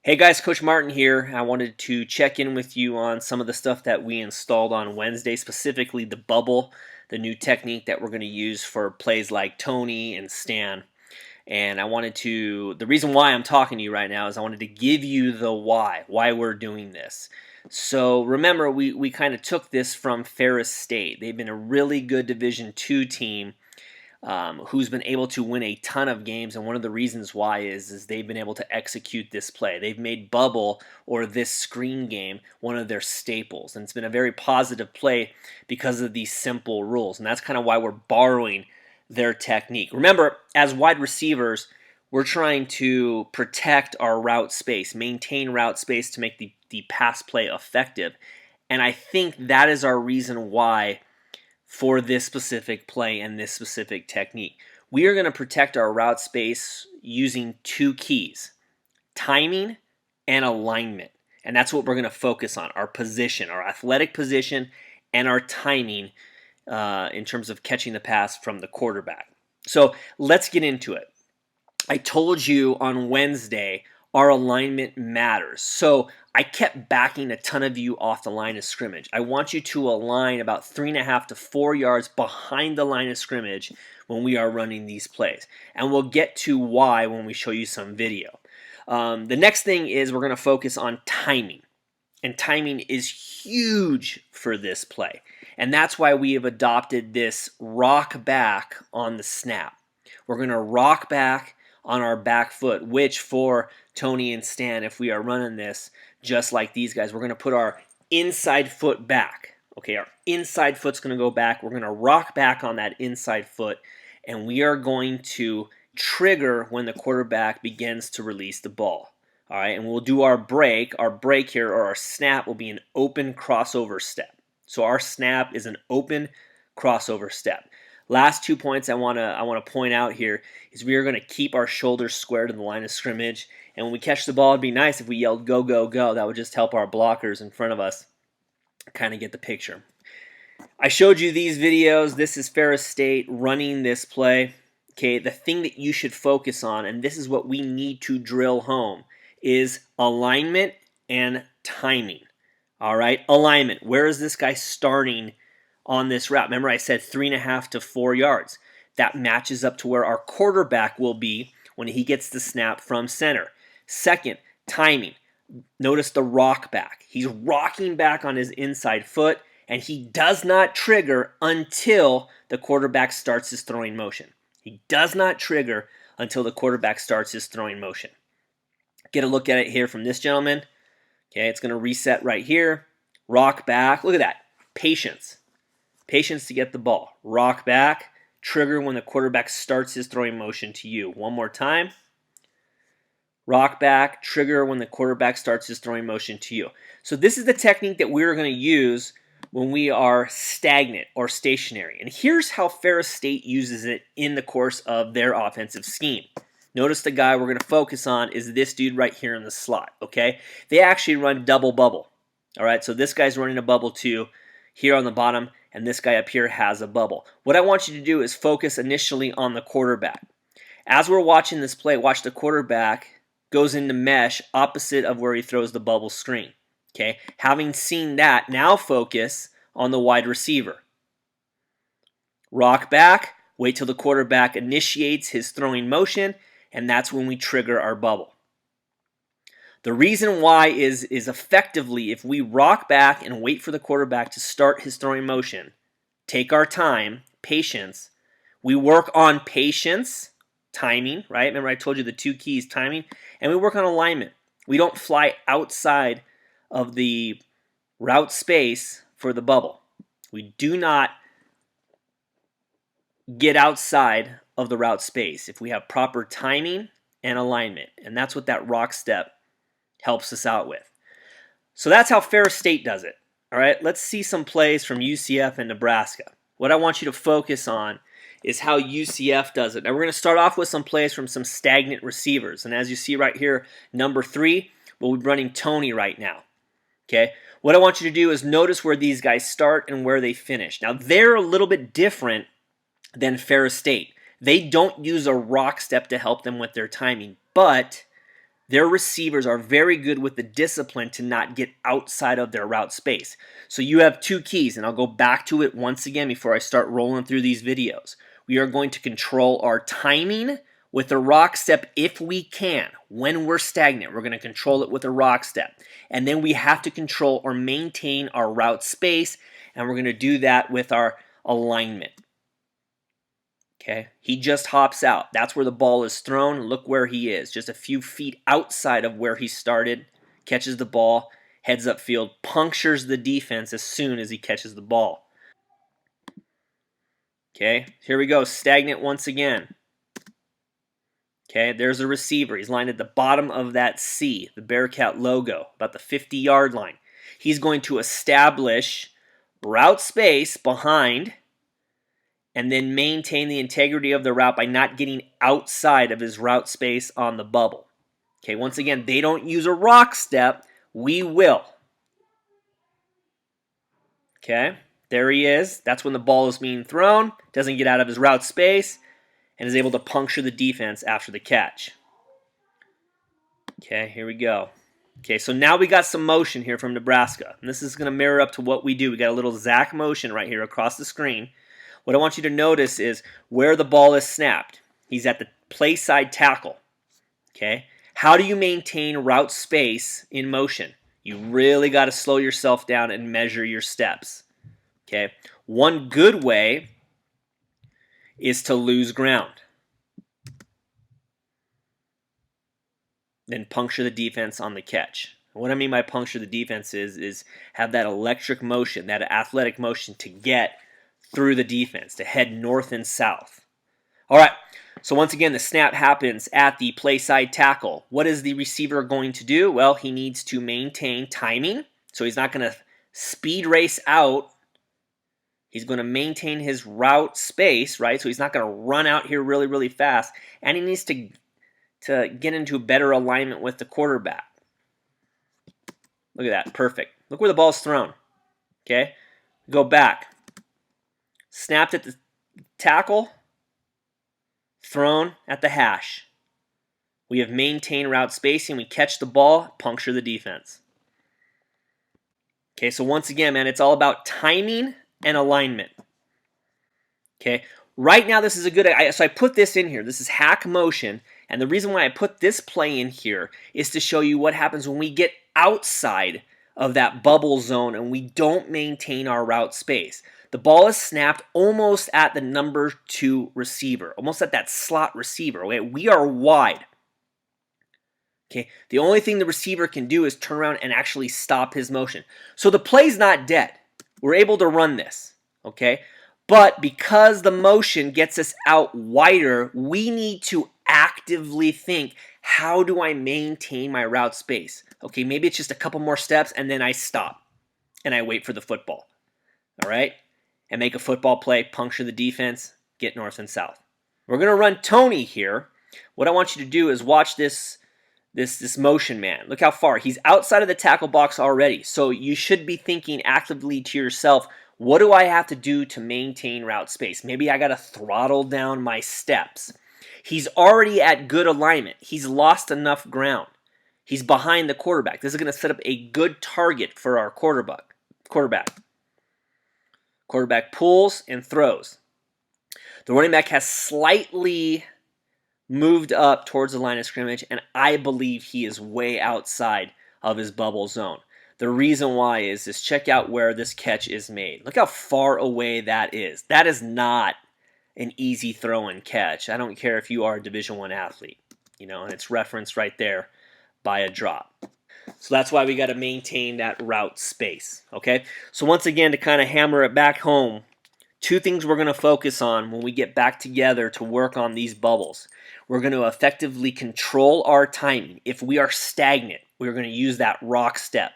Hey guys, Coach Martin here. I wanted to check in with you on some of the stuff that we installed on Wednesday, specifically the bubble, the new technique that we're going to use for plays like Tony and Stan. And the reason why I'm talking to you right now is I wanted to give you the why we're doing this. So remember, we kind of took this from Ferris State. They've been a really good Division II team who's been able to win a ton of games, and one of the reasons why is they've been able to execute this play. They've made bubble or this screen game one of their staples, and it's been a very positive play because of these simple rules, and that's kind of why we're borrowing their technique. Remember, as wide receivers, we're trying to protect our route space, maintain route space to make the pass play effective, and I think that is our reason why for this specific play and this specific technique. We are going to protect our route space using two keys, timing and alignment. And that's what we're going to focus on, our position, our athletic position, and our timing in terms of catching the pass from the quarterback. So let's get into it. I told you on Wednesday our alignment matters. So I kept backing a ton of you off the line of scrimmage. I want you to align about 3.5 to 4 yards behind the line of scrimmage when we are running these plays. And we'll get to why when we show you some video. The next thing is we're going to focus on timing. And timing is huge for this play. And that's why we have adopted this rock back on the snap. We're going to rock back on our back foot, which for Tony and Stan, if we are running this just like these guys, we're going to put our inside foot back. Okay, our inside foot's going to go back. We're going to rock back on that inside foot, and we are going to trigger when the quarterback begins to release the ball. All right, and we'll do our break. Our break here, or our snap, will be an open crossover step. So our snap is an open crossover step. Last 2 points I want to point out here is we are going to keep our shoulders square to the line of scrimmage. And when we catch the ball, it'd be nice if we yelled go, go, go. That would just help our blockers in front of us kind of get the picture. I showed you these videos. This is Ferris State running this play. Okay, the thing that you should focus on, and this is what we need to drill home, is alignment and timing. All right, alignment. Where is this guy starting on this route? Remember I said 3.5 to 4 yards. That matches up to where our quarterback will be when he gets the snap from center. Second, timing. Notice the rock back. He's rocking back on his inside foot, and he does not trigger until the quarterback starts his throwing motion. He does not trigger until the quarterback starts his throwing motion. Get a look at it here from this gentleman. Okay, it's going to reset right here. Rock back. Look at that. Patience. Patience to get the ball. Rock back. Trigger when the quarterback starts his throwing motion to you. One more time. Rock back. Trigger when the quarterback starts his throwing motion to you. So this is the technique that we're going to use when we are stagnant or stationary. And here's how Ferris State uses it in the course of their offensive scheme. Notice the guy we're going to focus on is this dude right here in the slot, okay? They actually run double bubble, all right? So this guy's running a bubble too here on the bottom, and this guy up here has a bubble. What I want you to do is focus initially on the quarterback. As we're watching this play, watch the quarterback goes into mesh opposite of where he throws the bubble screen, okay? Having seen that, now focus on the wide receiver. Rock back, wait till the quarterback initiates his throwing motion, and that's when we trigger our bubble. The reason why is effectively if we rock back and wait for the quarterback to start his throwing motion, take our time, patience, we work on patience, timing, right? Remember I told you the two keys, timing, and we work on alignment. We don't fly outside of the route space for the bubble. We do not get outside of the route space if we have proper timing and alignment. And that's what that rock step helps us out with. So that's how Ferris State does it. All right, let's see some plays from UCF and Nebraska. What I want you to focus on is how UCF does it. Now we're going to start off with some plays from some stagnant receivers. And as you see right here, number 3, we'll be running Tony right now. Okay, what I want you to do is notice where these guys start and where they finish. Now they're a little bit different than Ferris State. They don't use a rock step to help them with their timing, but Their receivers are very good with the discipline to not get outside of their route space. So you have two keys, and I'll go back to it once again before I start rolling through these videos. We are going to control our timing with a rock step if we can. When we're stagnant, we're going to control it with a rock step. And then we have to control or maintain our route space, and we're going to do that with our alignment. Okay, he just hops out. That's where the ball is thrown. Look where he is, just a few feet outside of where he started. Catches the ball, heads upfield, punctures the defense as soon as he catches the ball. Okay, here we go, stagnant once again. Okay, there's a receiver. He's lined at the bottom of that C, the Bearcat logo, about the 50-yard line. He's going to establish route space behind and then maintain the integrity of the route by not getting outside of his route space on the bubble. Okay, once again, they don't use a rock step. We will. Okay, there he is. That's when the ball is being thrown. Doesn't get out of his route space and is able to puncture the defense after the catch. Okay, here we go. Okay, so now we got some motion here from Nebraska. And this is going to mirror up to what we do. We got a little Zach motion right here across the screen. What I want you to notice is where the ball is snapped. He's at the play side tackle. Okay? How do you maintain route space in motion? You really got to slow yourself down and measure your steps. Okay? One good way is to lose ground. Then puncture the defense on the catch. What I mean by puncture the defense is have that electric motion, that athletic motion to get through the defense, to head north and south. All right, so once again, the snap happens at the play side tackle. What is the receiver going to do? Well, he needs to maintain timing, so he's not going to speed race out. He's going to maintain his route space, right? So he's not going to run out here really, really fast, and he needs to get into better alignment with the quarterback. Look at that, perfect. Look where the ball's thrown, okay? Go back. Snapped at the tackle, thrown at the hash. We have maintained route spacing. We catch the ball, puncture the defense. Okay, so once again, man, it's all about timing and alignment. Okay, right now this is a good, so I put this in here. This is hack motion, and the reason why I put this play in here is to show you what happens when we get outside of that bubble zone and we don't maintain our route space. The ball is snapped almost at the number 2 receiver, almost at that slot receiver. Okay, we are wide. Okay, the only thing the receiver can do is turn around and actually stop his motion. So the play's not dead. We're able to run this. Okay, but because the motion gets us out wider, we need to actively think, how do I maintain my route space? Okay, maybe it's just a couple more steps and then I stop and I wait for the football. All right? And make a football play, puncture the defense, get north and south. We're going to run Tony here. What I want you to do is watch this motion man. Look how far. He's outside of the tackle box already. So you should be thinking actively to yourself, what do I have to do to maintain route space? Maybe I got to throttle down my steps. He's already at good alignment. He's lost enough ground. He's behind the quarterback. This is going to set up a good target for our quarterback. Quarterback pulls and throws. The running back has slightly moved up towards the line of scrimmage, and I believe he is way outside of his bubble zone. The reason why is check out where this catch is made. Look how far away that is. That is not an easy throw and catch. I don't care if you are a Division I athlete, and it's referenced right there by a drop. So that's why we got to maintain that route space, okay? So once again, to kind of hammer it back home, two things we're going to focus on when we get back together to work on these bubbles. We're going to effectively control our timing. If we are stagnant, we're going to use that rock step.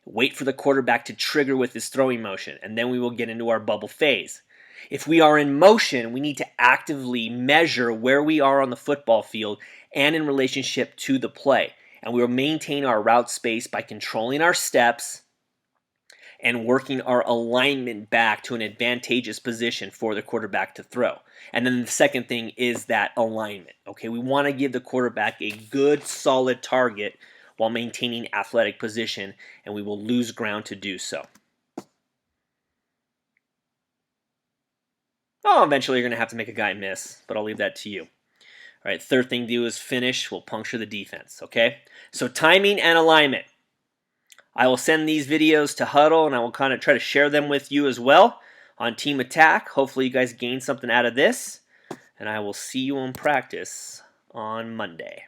Wait for the quarterback to trigger with his throwing motion, and then we will get into our bubble phase. If we are in motion, we need to actively measure where we are on the football field and in relationship to the play. And we will maintain our route space by controlling our steps and working our alignment back to an advantageous position for the quarterback to throw. And then the second thing is that alignment. Okay, we want to give the quarterback a good, solid target while maintaining athletic position, and we will lose ground to do so. Oh, eventually you're going to have to make a guy miss, but I'll leave that to you. All right, third thing to do is finish. We'll puncture the defense, okay? So timing and alignment. I will send these videos to Huddle, and I will kind of try to share them with you as well on Team Attack. Hopefully you guys gain something out of this, and I will see you in practice on Monday.